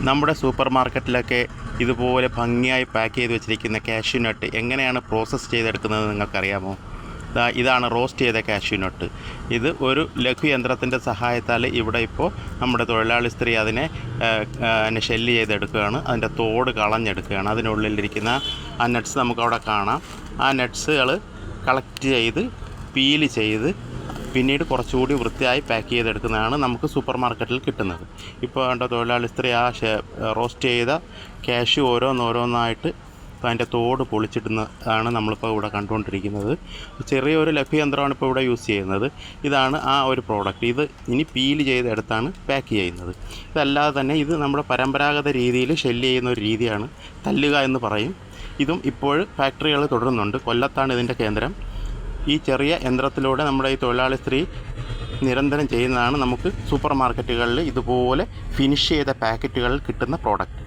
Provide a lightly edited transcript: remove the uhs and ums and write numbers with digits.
നമ്മുടെ സൂപ്പർ മാർക്കറ്റിലൊക്കെ ഇതുപോലെ ഭംഗിയായി പാക്ക് ചെയ്ത് വെച്ചിരിക്കുന്ന കാഷ്യൂ നട്ട് എങ്ങനെയാണ് പ്രോസസ്സ് ചെയ്തെടുക്കുന്നത് നിങ്ങൾക്കറിയാമോ? ഇതാണ് റോസ്റ്റ് ചെയ്ത കാഷ്യൂ നട്ട്. ഇത് ഒരു ലഘുയന്ത്രത്തിൻ്റെ സഹായത്താൽ ഇവിടെ ഇപ്പോൾ നമ്മുടെ തൊഴിലാളി സ്ത്രീ അതിനെ ഷെല്ല് ചെയ്തെടുക്കുകയാണ്. അതിൻ്റെ തോട് കളഞ്ഞെടുക്കുകയാണ്. അതിനുള്ളിലിരിക്കുന്ന ആ നട്ട്സ് നമുക്കവിടെ കാണാം. ആ നട്ട്സുകൾ കളക്ട് ചെയ്ത് പീല് ചെയ്ത് പിന്നീട് കുറച്ചുകൂടി വൃത്തിയായി പാക്ക് ചെയ്തെടുക്കുന്നതാണ് നമുക്ക് സൂപ്പർ മാർക്കറ്റിൽ കിട്ടുന്നത്. ഇപ്പോൾ എൻ്റെ തൊഴിലാളി സ്ത്രീ ആ റോസ്റ്റ് ചെയ്ത കാഷ്യൂ ഓരോന്നായിട്ട് അതിൻ്റെ തോട് പൊളിച്ചിടുന്നതാണ് നമ്മളിപ്പോൾ ഇവിടെ കണ്ടുകൊണ്ടിരിക്കുന്നത്. ചെറിയൊരു ലഘുയന്ത്രമാണ് ഇപ്പോൾ ഇവിടെ യൂസ് ചെയ്യുന്നത്. ഇതാണ് ആ ഒരു പ്രോഡക്റ്റ്. ഇത് ഇനി പീല് ചെയ്തെടുത്താണ് പാക്ക് ചെയ്യുന്നത്. ഇതല്ലാതെ തന്നെ ഇത് നമ്മുടെ പരമ്പരാഗത രീതിയിൽ ഷെല്ല് ചെയ്യുന്ന ഒരു രീതിയാണ്, തല്ലുക എന്ന് പറയും. ഇതും ഇപ്പോൾ ഫാക്ടറികൾ തുടരുന്നുണ്ട്. കൊല്ലത്താണ് ഇതിൻ്റെ കേന്ദ്രം. ഈ ചെറിയ യന്ത്രത്തിലൂടെ നമ്മുടെ ഈ തൊഴിലാളി സ്ത്രീ നിരന്തരം ചെയ്യുന്നതാണ് നമുക്ക് സൂപ്പർ മാർക്കറ്റുകളിൽ ഇതുപോലെ ഫിനിഷ് ചെയ്ത പാക്കറ്റുകളിൽ കിട്ടുന്ന പ്രോഡക്റ്റ്.